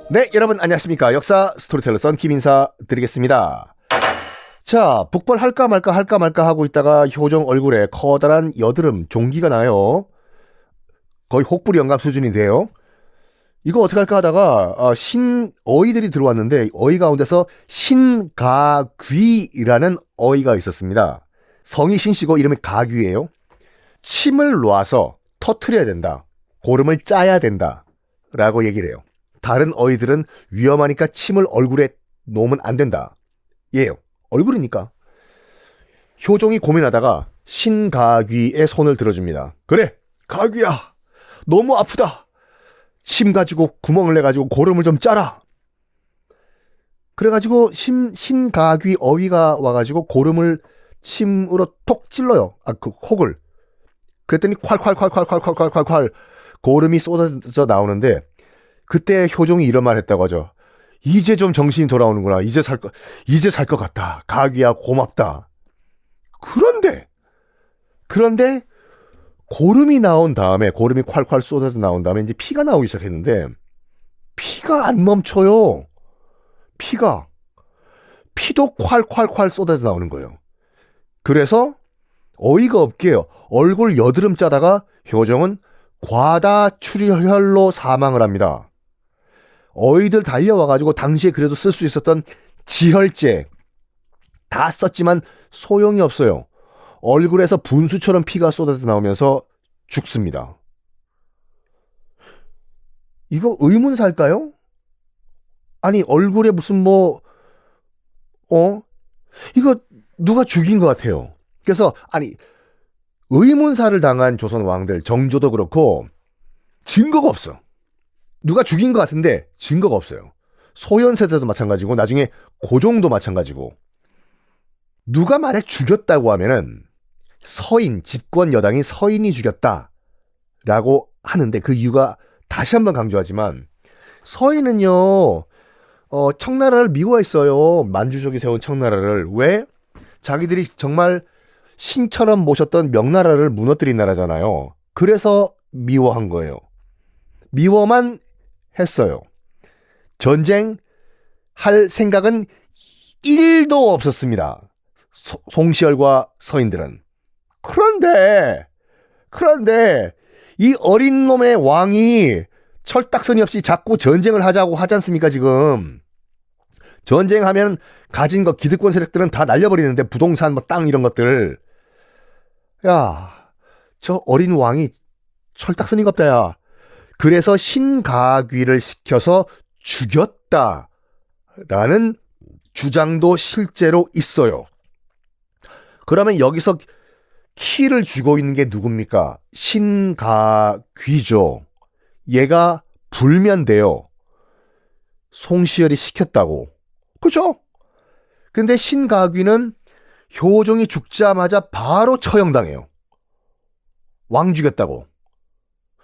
네, 여러분 안녕하십니까. 역사 스토리텔러 썬킴 인사드리겠습니다. 자, 북벌할까 말까 하고 있다가 효정 얼굴에 커다란 여드름 종기가 나요. 거의 혹부리 영감 수준이 돼요. 이거 어떻게 할까 하다가 어이들이 들어왔는데 어이 가운데서 신가귀라는 어이가 있었습니다. 성이 신씨고 이름이 가귀예요. 침을 놔서 터트려야 된다. 고름을 짜야 된다. 라고 얘기를 해요. 다른 어이들은 위험하니까 침을 얼굴에 놓으면 안 된다. 예요. 얼굴이니까. 효종이 고민하다가 신가귀의 손을 들어줍니다. 그래, 가귀야. 너무 아프다. 침 가지고 구멍을 내가지고 고름을 좀 짜라. 그래가지고 신가귀 어휘가 와가지고 고름을 침으로 톡 찔러요. 그 혹을. 그랬더니 콸콸콸콸콸콸콸콸 고름이 쏟아져 나오는데 그때 효종이 이런 말 했다고 하죠. 이제 좀 정신이 돌아오는구나. 이제 살 것 같다. 가귀야 고맙다. 그런데 고름이 나온 다음에 고름이 콸콸 쏟아져 나온 다음에 이제 피가 나오기 시작했는데 피가 안 멈춰요. 피도 콸콸콸 쏟아져 나오는 거예요. 그래서 어이가 없게요. 얼굴 여드름 짜다가 효정은 과다출혈로 사망을 합니다. 어이들 달려와가지고 당시에 그래도 쓸 수 있었던 지혈제 다 썼지만 소용이 없어요. 얼굴에서 분수처럼 피가 쏟아져 나오면서 죽습니다. 이거 의문사일까요? 아니 얼굴에 무슨 이거 누가 죽인 것 같아요. 그래서 의문사를 당한 조선 왕들 정조도 그렇고 증거가 없어. 누가 죽인 것 같은데 증거가 없어요. 소현세자도 마찬가지고 나중에 고종도 마찬가지고. 누가 만약 죽였다고 하면은 서인, 집권 여당인 서인이 죽였다라고 하는데 그 이유가 다시 한번 강조하지만 서인은요 청나라를 미워했어요. 만주족이 세운 청나라를. 왜? 자기들이 정말 신처럼 모셨던 명나라를 무너뜨린 나라잖아요. 그래서 미워한 거예요. 미워만 했어요. 전쟁 할 생각은 1도 없었습니다. 송시열과 서인들은. 그런데 이 어린 놈의 왕이 철딱서니 없이 자꾸 전쟁을 하자고 하지 않습니까 지금. 전쟁하면 가진 거 기득권 세력들은 다 날려버리는데 부동산 땅 이런 것들. 야, 저 어린 왕이 철딱서니가 없다 야. 그래서 신가귀를 시켜서 죽였다라는 주장도 실제로 있어요. 그러면 여기서 키를 쥐고 있는 게 누굽니까? 신가귀죠. 얘가 불면돼요. 송시열이 시켰다고. 그죠? 근데 신가귀는 효종이 죽자마자 바로 처형당해요. 왕 죽였다고.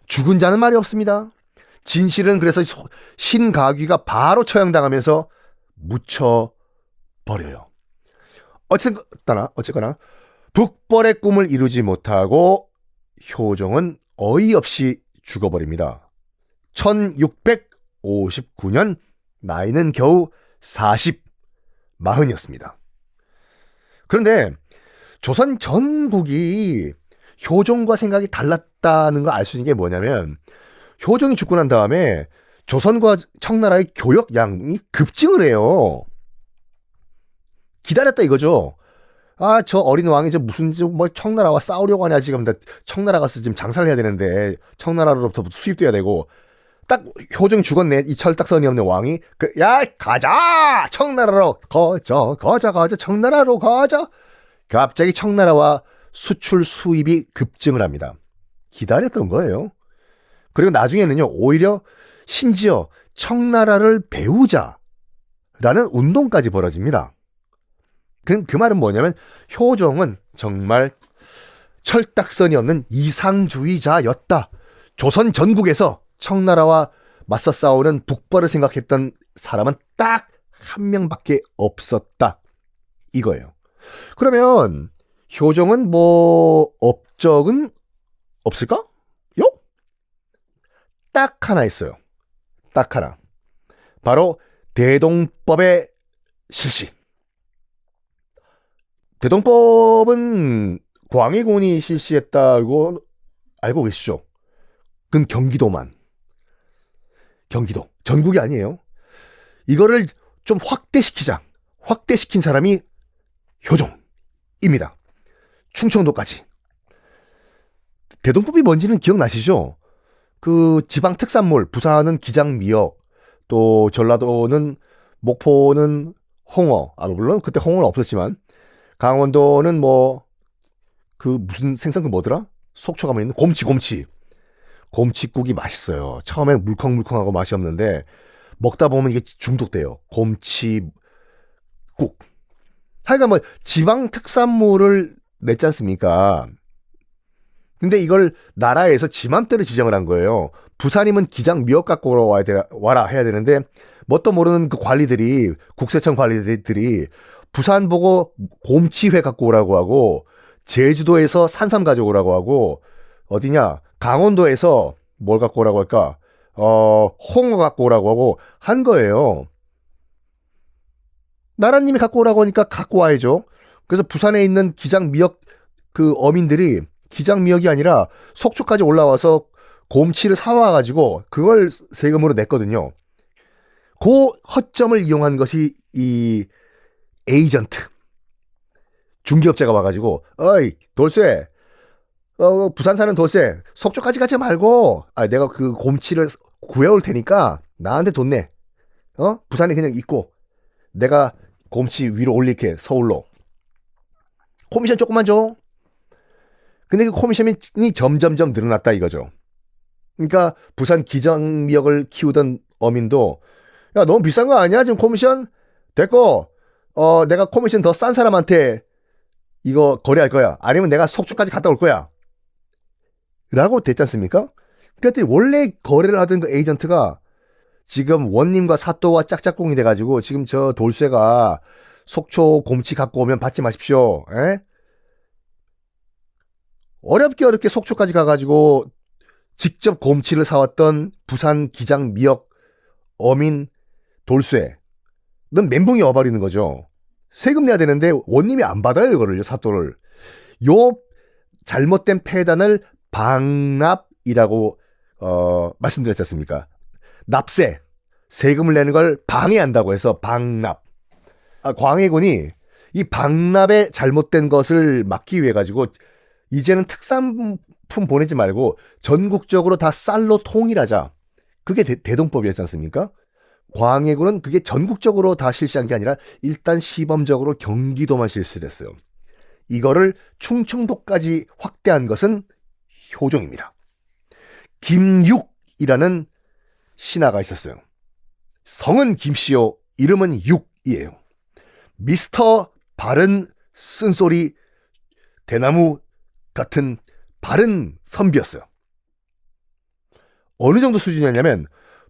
죽은 자는 말이 없습니다. 진실은 그래서 신가귀가 바로 처형당하면서 묻혀버려요. 어쨌거나 북벌의 꿈을 이루지 못하고 효종은 어이없이 죽어버립니다. 1659년 나이는 겨우 40이었습니다. 그런데 조선 전국이 효종과 생각이 달랐다는 걸 알 수 있는 게 뭐냐면 효종이 죽고 난 다음에 조선과 청나라의 교역량이 급증을 해요. 기다렸다 이거죠. 저 어린 왕이 무슨 청나라와 싸우려고 하냐 지금. 청나라 가서 지금 장사를 해야 되는데 청나라로부터 수입돼야 되고 딱 효종이 죽었네. 이 철딱선이 없는 왕이 야 가자 청나라로 가자 청나라로 가자. 갑자기 청나라와 수출 수입이 급증을 합니다. 기다렸던 거예요. 그리고 나중에는요 오히려 심지어 청나라를 배우자라는 운동까지 벌어집니다. 그 말은 뭐냐면 효종은 정말 철딱선이 없는 이상주의자였다. 조선 전국에서 청나라와 맞서 싸우는 북벌을 생각했던 사람은 딱 한 명밖에 없었다. 이거예요. 그러면 효종은 업적은 없을까? 딱 하나 있어요. 딱 하나. 바로 대동법의 실시. 대동법은 광해군이 실시했다고 알고 계시죠? 그럼 경기도만. 경기도. 전국이 아니에요. 이거를 좀 확대시킨 사람이 효종입니다. 충청도까지. 대동법이 뭔지는 기억나시죠? 그 지방 특산물, 부산은 기장미역, 또 전라도는 목포는 홍어. 물론 그때 홍어는 없었지만 강원도는 뭐 그 무슨 생선 그 뭐더라? 속초 가면 있는 곰치. 곰치국이 맛있어요. 처음엔 물컹물컹하고 맛이 없는데 먹다 보면 이게 중독돼요. 곰치국. 하여간 뭐 지방 특산물을 냈지 않습니까? 근데 이걸 나라에서 지맘대로 지정을 한 거예요. 부산이면 기장 미역 갖고 와라 해야 되는데 뭣도 모르는 그 관리들이, 국세청 관리들이 부산 보고 곰치회 갖고 오라고 하고, 제주도에서 산삼 가져오라고 하고, 어디냐 강원도에서 뭘 갖고 오라고 할까, 홍어 갖고 오라고 하고 한 거예요. 나라님이 갖고 오라고 하니까 갖고 와야죠. 그래서 부산에 있는 기장 미역 그 어민들이 기장 미역이 아니라 속초까지 올라와서 곰치를 사와가지고 그걸 세금으로 냈거든요. 그 허점을 이용한 것이 이 에이전트 중개업자가 와가지고, 어이 돌쇠, 부산 사는 돌쇠, 속초까지 가지 말고 내가 그 곰치를 구해올 테니까 나한테 돈 내. 부산에 그냥 있고 내가 곰치 위로 올릴게. 서울로. 코미션 조금만 줘. 근데 그 코미션이 점점점 늘어났다 이거죠. 그러니까 부산 기장미역을 키우던 어민도, 야 너무 비싼 거 아니야 지금 코미션? 됐고 내가 코미션 더 싼 사람한테 이거 거래할 거야. 아니면 내가 속초까지 갔다 올 거야. 라고 됐지 않습니까? 그랬더니 원래 거래를 하던 그 에이전트가 지금 원님과 사또와 짝짝꿍이 돼가지고 지금 저 돌쇠가 속초 곰치 갖고 오면 받지 마십시오. 에? 어렵게 속초까지 가가지고 직접 곰치를 사왔던 부산 기장 미역 어민 돌쇠, 넌 멘붕이 와버리는 거죠. 세금 내야 되는데 원님이 안 받아요 이거를, 사또를. 요 잘못된 폐단을 방납이라고 말씀드렸지 않습니까? 납세, 세금을 내는 걸 방해한다고 해서 방납. 광해군이 이 방납의 잘못된 것을 막기 위해 가지고 이제는 특산품 보내지 말고 전국적으로 다 쌀로 통일하자. 그게 대동법이었지 않습니까? 광해군은 그게 전국적으로 다 실시한 게 아니라 일단 시범적으로 경기도만 실시를 했어요. 이거를 충청도까지 확대한 것은 효종입니다. 김육이라는 신하가 있었어요. 성은 김씨요, 이름은 육이에요. 미스터 바른 쓴소리 대나무 같은 바른 선비였어요. 어느 정도 수준이었냐면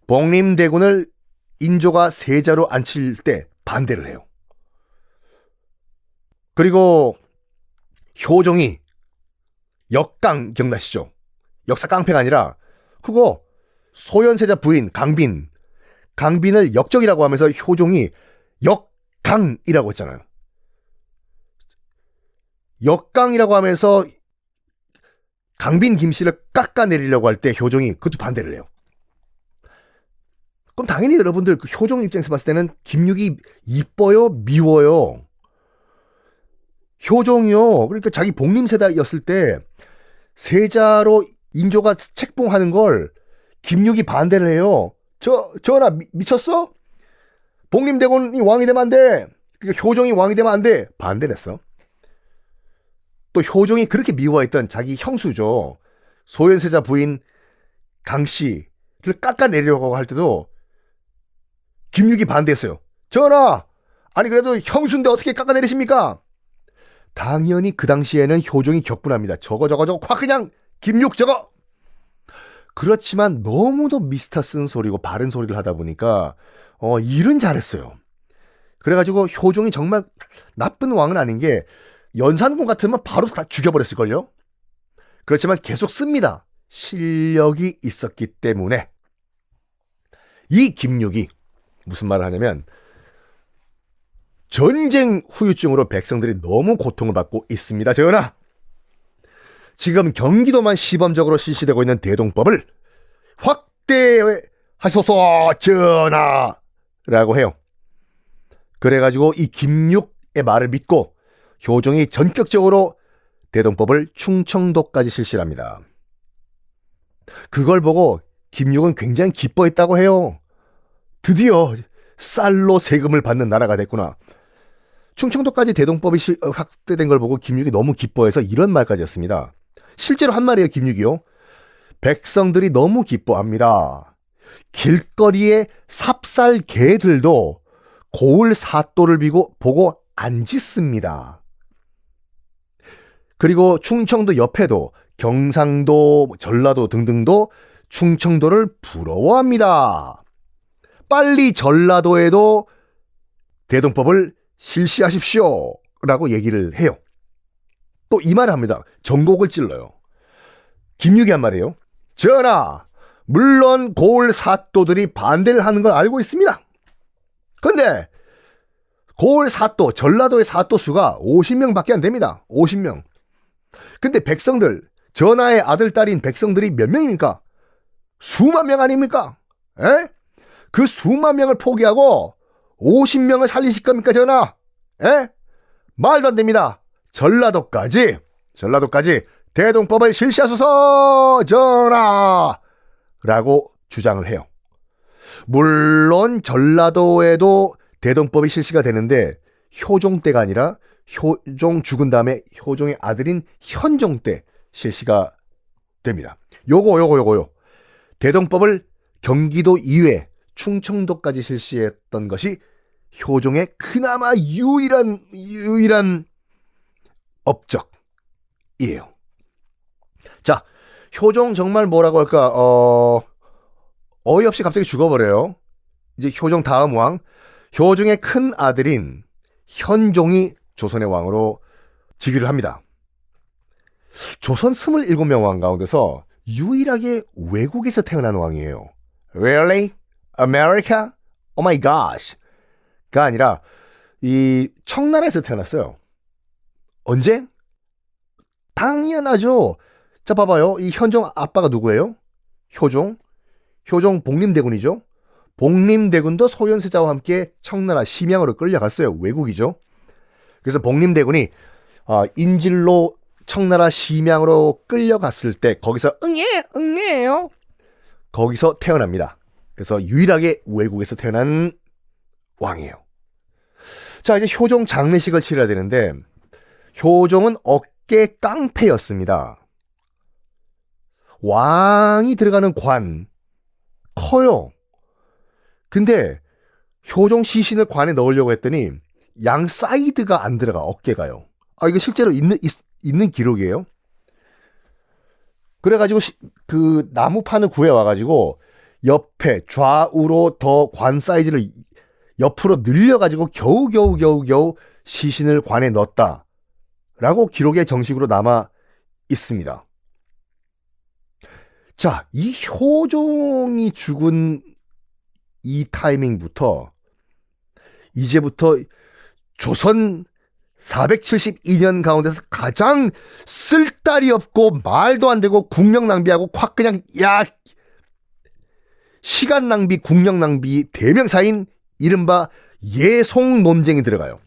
복림대군을 인조가 세자로 앉힐 때 반대를 해요. 그리고 효종이 역강 기억나시죠? 역사 깡패가 아니라 그거 소현세자 부인 강빈을 역적이라고 하면서 효종이 역강이라고 했잖아요. 역강이라고 하면서 강빈 김씨를 깎아내리려고 할 때 효종이 그것도 반대를 해요. 그럼 당연히 여러분들 그 효종 입장에서 봤을 때는 김육이 이뻐요, 미워요? 효종이요. 그러니까 자기 복림세다였을 때 세자로 인조가 책봉하는 걸 김육이 반대를 해요. 전하 미쳤어? 복림대군이 왕이 되면 안 돼. 그러니까 효종이 왕이 되면 안 돼. 반대를 했어. 또 효종이 그렇게 미워했던 자기 형수죠. 소현세자 부인 강씨를 깎아내리려고 할 때도 김육이 반대했어요. 전하! 아니 그래도 형수인데 어떻게 깎아내리십니까? 당연히 그 당시에는 효종이 격분합니다. 저거 확 그냥 김육 저거! 그렇지만 너무도 미스터 쓴 소리고 바른 소리를 하다 보니까 일은 잘했어요. 그래가지고 효종이 정말 나쁜 왕은 아닌 게 연산군 같으면 바로 다 죽여버렸을걸요? 그렇지만 계속 씁니다. 실력이 있었기 때문에. 이 김육이 무슨 말을 하냐면 전쟁 후유증으로 백성들이 너무 고통을 받고 있습니다. 전하, 지금 경기도만 시범적으로 실시되고 있는 대동법을 확대하소서 전하 라고 해요. 그래가지고 이 김육의 말을 믿고 효종이 전격적으로 대동법을 충청도까지 실시를 합니다. 그걸 보고 김육은 굉장히 기뻐했다고 해요. 드디어 쌀로 세금을 받는 나라가 됐구나. 충청도까지 대동법이 확대된 걸 보고 김육이 너무 기뻐해서 이런 말까지 했습니다. 실제로 한 말이에요, 김육이요. 백성들이 너무 기뻐합니다. 길거리에 삽살 개들도 고을 사또를 보고 안 짖습니다. 그리고 충청도 옆에도 경상도, 전라도 등등도 충청도를 부러워합니다. 빨리 전라도에도 대동법을 실시하십시오 라고 얘기를 해요. 또 이 말을 합니다. 전곡을 찔러요. 김육이 한 말이에요. 전하, 물론 고을 사또들이 반대를 하는 걸 알고 있습니다. 근데 고을 사또, 전라도의 사또 수가 50명밖에 안 됩니다. 50명. 근데 백성들, 전하의 아들, 딸인 백성들이 몇 명입니까? 수만 명 아닙니까? 에? 그 수만 명을 포기하고 50명을 살리실 겁니까, 전하? 에? 말도 안 됩니다. 전라도까지 대동법을 실시하소서, 전하! 라고 주장을 해요. 물론 전라도에도 대동법이 실시가 되는데 효종 때가 아니라 효종 죽은 다음에 효종의 아들인 현종 때 실시가 됩니다. 요거. 대동법을 경기도 이외 충청도까지 실시했던 것이 효종의 그나마 유일한 업적이에요. 자, 효종 정말 뭐라고 할까? 어이없이 갑자기 죽어버려요. 이제 효종 다음 왕, 효종의 큰 아들인 현종이 조선의 왕으로 즉위를 합니다. 조선 27명 왕 가운데서 유일하게 외국에서 태어난 왕이에요. Really? America? Oh my gosh. 가 아니라 이 청나라에서 태어났어요. 언제? 당연하죠. 자, 봐봐요. 이 현종 아빠가 누구예요? 효종 복림대군이죠. 복림대군도 소현세자와 함께 청나라 심양으로 끌려갔어요. 외국이죠. 그래서 복림대군이 인질로 청나라 심양으로 끌려갔을 때 거기서 응애요. 거기서 태어납니다. 그래서 유일하게 외국에서 태어난 왕이에요. 자, 이제 효종 장례식을 치러야 되는데 효종은 어깨 깡패였습니다. 왕이 들어가는 관 커요. 근데 효종 시신을 관에 넣으려고 했더니 양 사이드가 안 들어가, 어깨가요. 이거 실제로 있는 기록이에요. 그래가지고 그 나무판을 구해와가지고 옆에 좌우로 더 관 사이즈를 옆으로 늘려가지고 겨우 시신을 관에 넣었다라고 기록에 정식으로 남아 있습니다. 자, 이 효종이 죽은 이 타이밍부터 이제부터 조선 472년 가운데서 가장 쓸데리 없고 말도 안 되고 국력 낭비하고 확 그냥 시간 낭비, 국력 낭비 대명사인 이른바 예송 논쟁이 들어가요.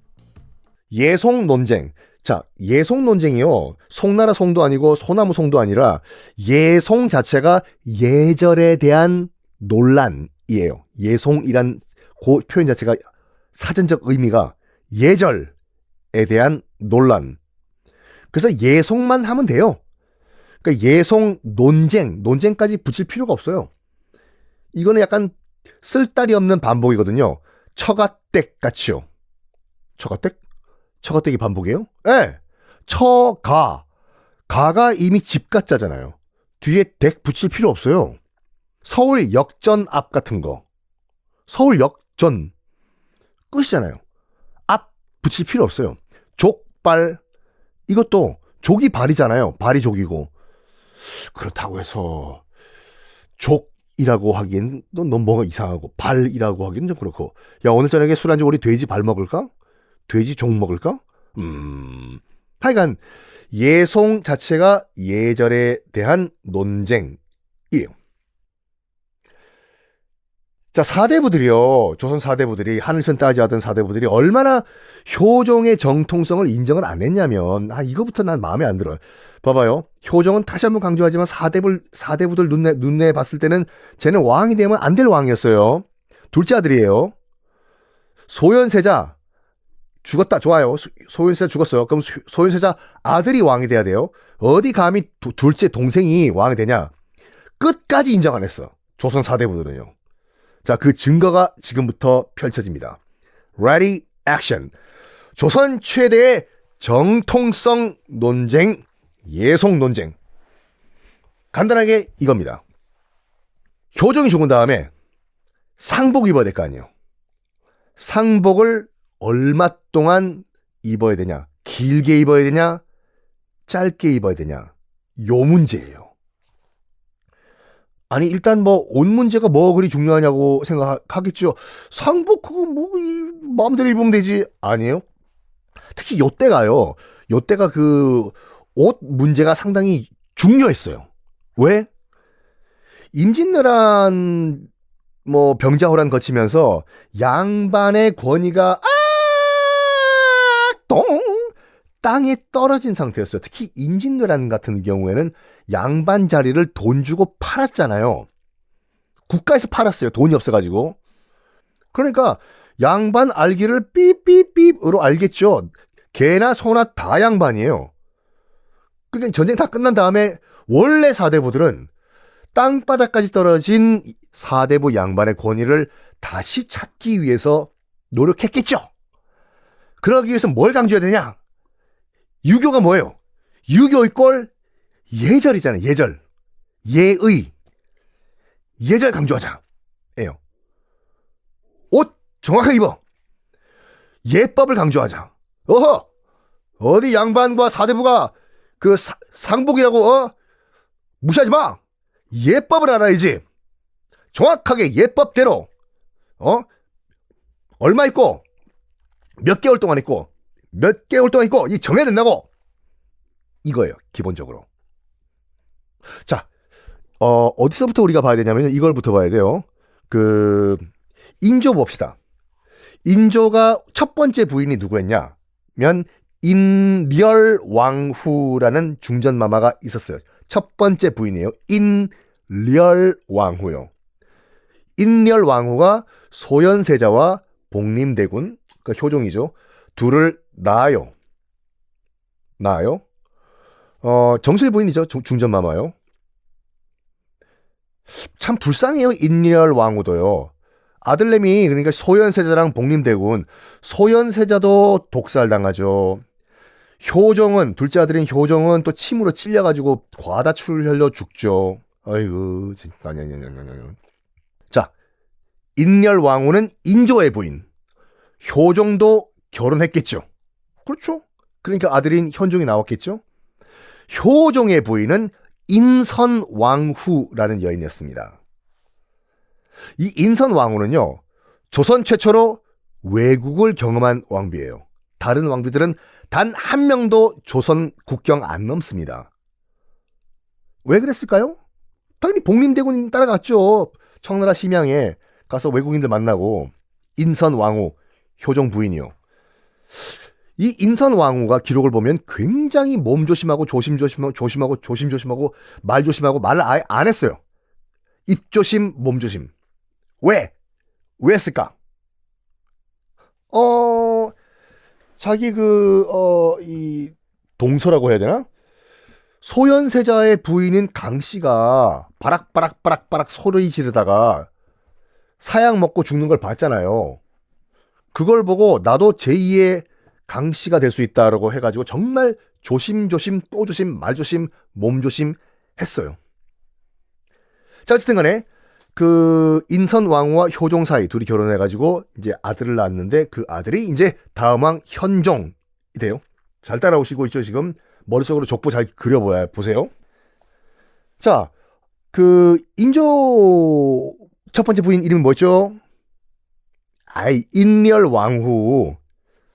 예송 논쟁. 자, 예송 논쟁이요. 송나라 송도 아니고 소나무 송도 아니라 예송 자체가 예절에 대한 논란이에요. 예송이란 그 표현 자체가 사전적 의미가 예절에 대한 논란. 그래서 예송만 하면 돼요. 그러니까 예송 논쟁까지 붙일 필요가 없어요. 이거는 약간 쓸데리 없는 반복이거든요. 처가댁 같이요. 처가댁이 반복이에요? 네. 가가 이미 집가짜잖아요. 뒤에 댁 붙일 필요 없어요. 서울 역전 앞 같은 거. 서울 역전 끝이잖아요. 앞 붙일 필요 없어요. 족발, 이것도 족이 발이잖아요. 발이 족이고. 그렇다고 해서 이라고 하기엔 넌 뭐가 이상하고 발이라고 하기엔 좀 그렇고 야 오늘 저녁에 술 안주 우리 돼지 발 먹을까? 돼지 종 먹을까? 하여간 예송 자체가 예절에 대한 논쟁이에요. 자, 사대부들이요. 조선 사대부들이 하늘선 따지하던 사대부들이 얼마나 효종의 정통성을 인정을 안 했냐면 이거부터 난 마음에 안 들어요. 봐봐요. 효종은 다시 한번 강조하지만 사대부들 눈에 봤을 때는 쟤는 왕이 되면 안 될 왕이었어요. 둘째 아들이에요. 소현세자 죽었다. 좋아요. 소현세자 죽었어요. 그럼 소현세자 아들이 왕이 돼야 돼요. 어디 감히 둘째 동생이 왕이 되냐. 끝까지 인정 안 했어. 조선 사대부들은요. 자, 그 증거가 지금부터 펼쳐집니다. Ready, action. 조선 최대의 정통성 논쟁, 예송 논쟁. 간단하게 이겁니다. 효종이 죽은 다음에 상복 입어야 될 거 아니에요. 상복을 얼마 동안 입어야 되냐? 길게 입어야 되냐? 짧게 입어야 되냐? 요 문제예요. 아니 일단 뭐 옷 문제가 뭐 그리 중요하냐고 생각하겠죠. 상복 그거 뭐 마음대로 입으면 되지. 아니에요. 특히 요때가요. 요때가 그 옷 문제가 상당히 중요했어요. 왜? 임진왜란 뭐 병자호란 거치면서 양반의 권위가 똥 땅에 떨어진 상태였어요. 특히 임진왜란 같은 경우에는 양반 자리를 돈 주고 팔았잖아요. 국가에서 팔았어요. 돈이 없어가지고. 그러니까 양반 알기를 삐삐삐으로 알겠죠. 개나 소나 다 양반이에요. 그러니까 전쟁 다 끝난 다음에 원래 사대부들은 땅바닥까지 떨어진 사대부 양반의 권위를 다시 찾기 위해서 노력했겠죠. 그러기 위해서 뭘 강조해야 되냐? 유교가 뭐예요? 유교 이꼴 예절이잖아요. 예절. 예의. 예절 강조하자. 예요. 옷 정확하게 입어. 예법을 강조하자. 어허! 어디 양반과 사대부가 그 상복이라고 무시하지 마. 예법을 알아야지. 정확하게 예법대로 얼마 입고 몇 개월 동안 입고 몇 개월 동안 입고 이 정해야 된다고. 이거예요. 기본적으로. 자, 어디서부터 우리가 봐야 되냐면 이걸부터 봐야 돼요. 그 인조 봅시다. 인조가 첫 번째 부인이 누구였냐면 인렬왕후라는 중전마마가 있었어요. 첫 번째 부인이에요. 인렬왕후요. 인렬왕후가 소현세자와 복림대군, 그러니까 효종이죠. 둘을 낳아요. 정실 부인이죠. 중전마마요. 참 불쌍해요. 인렬왕후도요. 아들내미 그러니까 소현세자랑 복림대군, 소현세자도 독살당하죠. 효종은 둘째 아들인 효종은 또 침으로 찔려가지고 과다출혈로 죽죠. 아이고 진짜. 자, 인렬왕후는 인조의 부인. 효종도 결혼했겠죠. 그렇죠. 그러니까 아들인 현종이 나왔겠죠. 효종의 부인은 인선왕후라는 여인이었습니다. 이 인선왕후는요, 조선 최초로 외국을 경험한 왕비예요. 다른 왕비들은 단 한 명도 조선 국경 안 넘습니다. 왜 그랬을까요? 당연히 복림대군 따라갔죠. 청나라 심양에 가서 외국인들 만나고. 인선왕후, 효종 부인이요. 이 인선왕후가 기록을 보면 굉장히 몸조심하고 조심조심하고 말 조심하고 말을 아예 안 했어요. 입조심, 몸조심. 왜 했을까? 자기 이 동서라고 해야 되나? 소현세자의 부인인 강씨가 바락바락 소리 지르다가 사약 먹고 죽는 걸 봤잖아요. 그걸 보고 나도 제2의 강씨가 될 수 있다라고 해가지고 정말 조심조심 또 조심 말 조심 몸 조심 했어요. 자, 어쨌든 간에 그 인선왕후와 효종 사이 둘이 결혼해가지고 이제 아들을 낳았는데 그 아들이 이제 다음 왕 현종이 돼요. 잘 따라오시고 있죠. 지금 머릿속으로 족보 잘 그려보세요. 자, 그 인조 첫 번째 부인 이름이 뭐죠? 인렬왕후.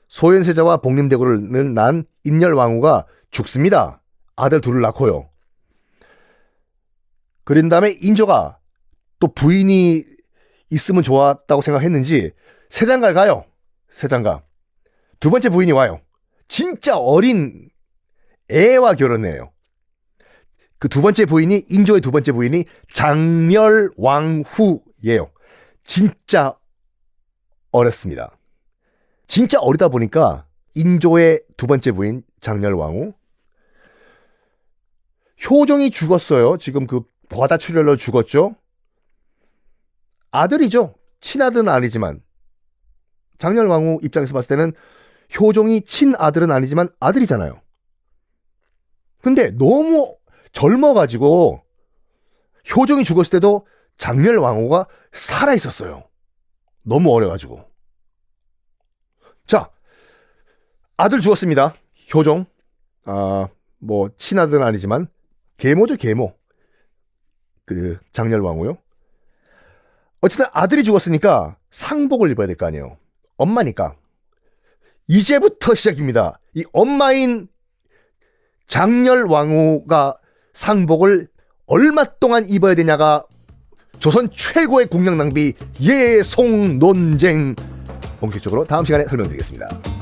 소현세자와 복림대고를 난 인렬왕후가 죽습니다. 아들 둘을 낳고요. 그런 다음에 인조가 또 부인이 있으면 좋았다고 생각했는지 세장가를 가요. 세장가. 두 번째 부인이 와요. 진짜 어린 애와 결혼해요. 그 두 번째 부인이, 인조의 두 번째 부인이 장렬왕후예요. 진짜 어렸습니다. 진짜 어리다 보니까 인조의 두 번째 부인 장렬왕후, 효종이 죽었어요. 지금 그 과다출혈로 죽었죠. 아들이죠. 친아들은 아니지만 장렬왕후 입장에서 봤을 때는 효종이 친아들은 아니지만 아들이잖아요. 근데 너무 젊어가지고 효종이 죽었을 때도 장렬왕후가 살아있었어요. 너무 어려가지고. 자, 아들 죽었습니다. 효종. 뭐 친아들은 아니지만 계모죠, 계모. 그 장렬왕후요. 어쨌든 아들이 죽었으니까 상복을 입어야 될 거 아니에요. 엄마니까. 이제부터 시작입니다. 이 엄마인 장렬왕후가 상복을 얼마 동안 입어야 되냐가 조선 최고의 공력 낭비 예송 논쟁. 본격적으로 다음 시간에 설명드리겠습니다.